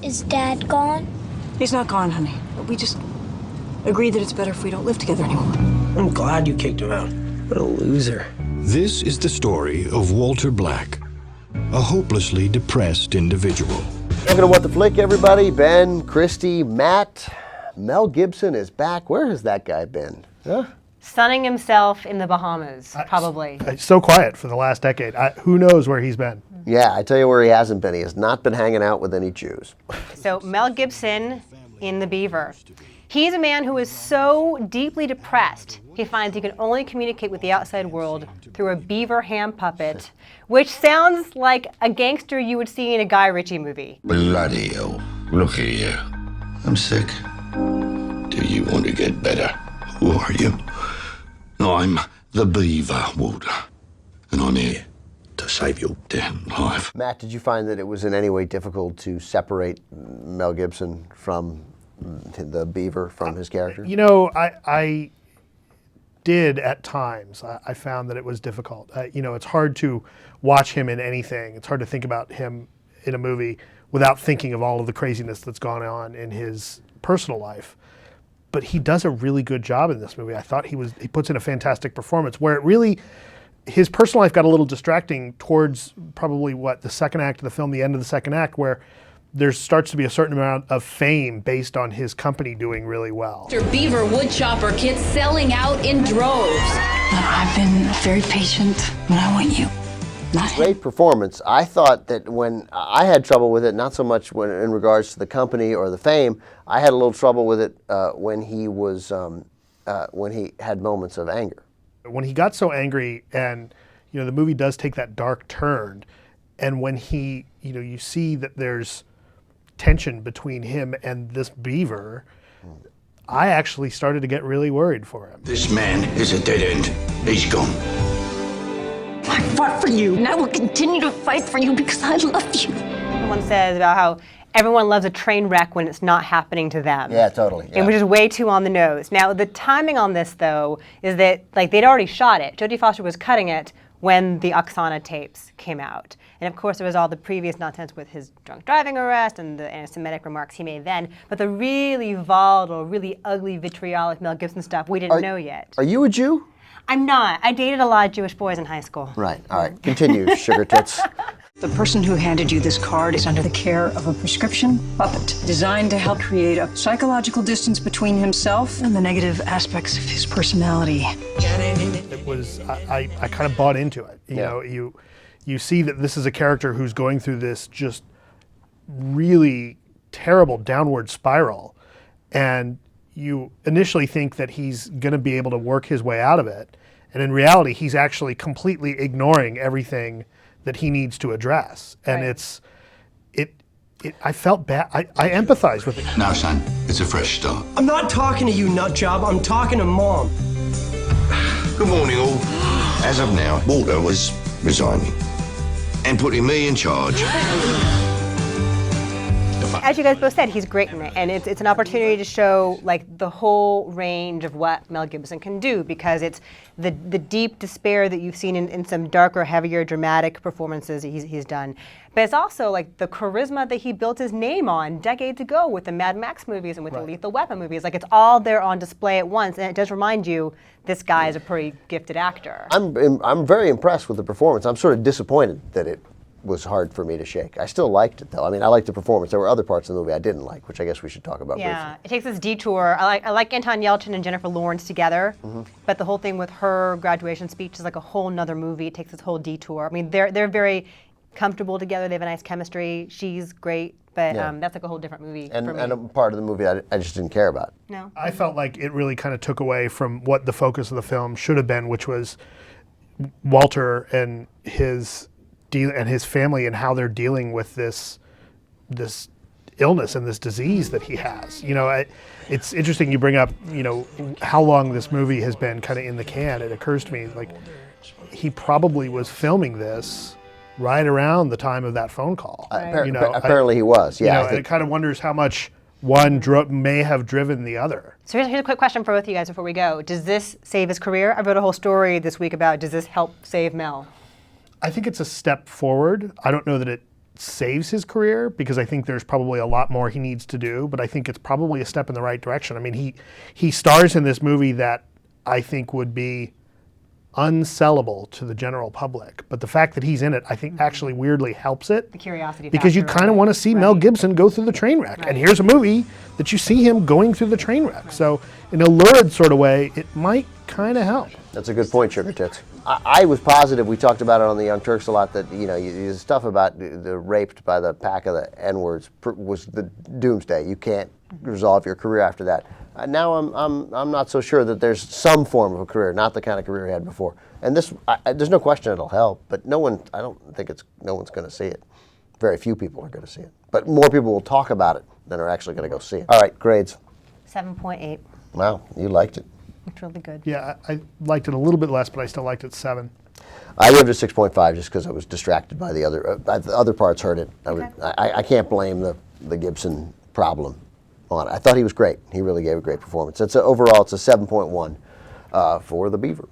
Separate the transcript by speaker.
Speaker 1: Is Dad gone?
Speaker 2: He's not gone, honey. We just agreed that it's better if we don't live together anymore.
Speaker 3: I'm glad you kicked him out. What a loser.
Speaker 4: This is the story of Walter Black, a hopelessly depressed individual.
Speaker 5: Welcome to What the Flick, everybody. Ben, Christy, Matt. Mel Gibson is back. Where has that guy been? Huh?
Speaker 6: Sunning himself in the Bahamas, probably.
Speaker 7: So quiet for the last decade. Who knows where he's been?
Speaker 5: Yeah, I tell you where he hasn't been. He has not been hanging out with any Jews.
Speaker 6: So Mel Gibson in The Beaver. He's a man who is so deeply depressed, he finds he can only communicate with the outside world through a beaver hand puppet, which sounds like a gangster you would see in a Guy Ritchie movie.
Speaker 8: Bloody hell. Look at you. I'm sick. Do you want to get better? Who are you? I'm the Beaver, Walter. And I'm here to save your damn life.
Speaker 5: Matt, did you find that it was in any way difficult to separate Mel Gibson from the Beaver, from his character?
Speaker 7: You know, I did at times. I found that it was difficult. You know, it's hard to watch him in anything. It's hard to think about him in a movie without thinking of all of the craziness that's gone on in his personal life. But he does a really good job in this movie. I thought he puts in a fantastic performance where it really, his personal life got a little distracting towards probably the second act of the film, the end of the second act, where there starts to be a certain amount of fame based on his company doing really well.
Speaker 9: Beaver woodchopper kits selling out in droves.
Speaker 2: I've been very patient, but I want you. Not him.
Speaker 5: Great performance. I thought that when I had trouble with it, not so much when in regards to the company or the fame, I had a little trouble with it when he was when he had moments of anger.
Speaker 7: When he got so angry, and you know, the movie does take that dark turn, and when he, you know, you see that there's tension between him and this beaver, I actually started to get really worried for him.
Speaker 8: This man is a dead end. He's gone.
Speaker 2: I fought for you, and I will continue to fight for you because I love you.
Speaker 6: Someone says about how everyone loves a train wreck when it's not happening to them.
Speaker 5: Yeah, totally. Yeah.
Speaker 6: And which is way too on the nose. Now, the timing on this, though, is that they'd already shot it. Jodie Foster was cutting it when the Oksana tapes came out. And of course, there was all the previous nonsense with his drunk driving arrest and the anti-Semitic remarks he made then. But the really volatile, really ugly, vitriolic Mel Gibson stuff, we didn't know yet.
Speaker 5: Are you a Jew?
Speaker 6: I'm not. I dated a lot of Jewish boys in high school.
Speaker 5: Right. All right. Continue, sugar tits.
Speaker 2: The person who handed you this card is under the care of a prescription puppet designed to help create a psychological distance between himself and the negative aspects of his personality.
Speaker 7: It was, I kind of bought into it. You know, you see that this is a character who's going through this just really terrible downward spiral, and you initially think that he's going to be able to work his way out of it, and in reality, he's actually completely ignoring everything that he needs to address. And right. I felt bad. I empathize with it.
Speaker 8: Now, son, it's a fresh start.
Speaker 3: I'm not talking to you, nut job. I'm talking to Mom.
Speaker 8: Good morning, all. As of now, Walter was resigning and putting me in charge.
Speaker 6: As you guys both said, he's great in it, and it's an opportunity to show the whole range of what Mel Gibson can do, because it's the deep despair that you've seen in some darker, heavier, dramatic performances he's done. But it's also the charisma that he built his name on decades ago with the Mad Max movies and with the Lethal Weapon movies. It's all there on display at once, and it does remind you this guy is a pretty gifted actor.
Speaker 5: I'm very impressed with the performance. I'm sort of disappointed that it was hard for me to shake. I still liked it, though. I mean, I liked the performance. There were other parts of the movie I didn't like, which I guess we should talk about briefly.
Speaker 6: It takes this detour. I like Anton Yelchin and Jennifer Lawrence together, but the whole thing with her graduation speech is like a whole nother movie. It takes this whole detour. I mean, they're very comfortable together. They have a nice chemistry. She's great, but that's like a whole different movie for me.
Speaker 5: And a part of the movie I just didn't care about.
Speaker 6: No.
Speaker 7: I felt like it really kind of took away from what the focus of the film should have been, which was Walter and his family and how they're dealing with this illness and this disease that he has. You know, it's interesting you bring up, you know, how long this movie has been kind of in the can. It occurs to me he probably was filming this right around the time of that phone call.
Speaker 5: Apparently he was. Yeah.
Speaker 7: You know, and it kind of wonders how much one may have driven the other.
Speaker 6: So here's a quick question for both of you guys before we go. Does this save his career? I wrote a whole story this week about, does this help save Mel?
Speaker 7: I think it's a step forward. I don't know that it saves his career, because I think there's probably a lot more he needs to do, but I think it's probably a step in the right direction. I mean, he stars in this movie that I think would be unsellable to the general public, but the fact that he's in it, I think actually weirdly helps it.
Speaker 6: The curiosity
Speaker 7: because you
Speaker 6: factor,
Speaker 7: kind of
Speaker 6: right?
Speaker 7: want to see Mel Gibson go through the train wreck, and here's a movie that you see him going through the train wreck. So in a lurid sort of way, it might kind of help.
Speaker 5: That's a good point, Sugar Tits. I was positive, we talked about it on the Young Turks a lot, that the stuff about the raped by the pack of the N-words was the doomsday. You can't resolve your career after that. Now I'm not so sure that there's some form of a career, not the kind of career he had before. And this, there's no question it'll help, but no one's going to see it. Very few people are going to see it. But more people will talk about it than are actually going to go see it. All right, grades.
Speaker 6: 7.8.
Speaker 5: Wow, you liked it.
Speaker 6: It's really good.
Speaker 7: Yeah, I liked it a little bit less, but I still liked it 7.
Speaker 5: I gave it a 6.5 just because I was distracted by the other parts. Hurt it. I can't blame the Gibson problem on it. I thought he was great. He really gave a great performance. Overall, it's a 7.1 for The Beaver.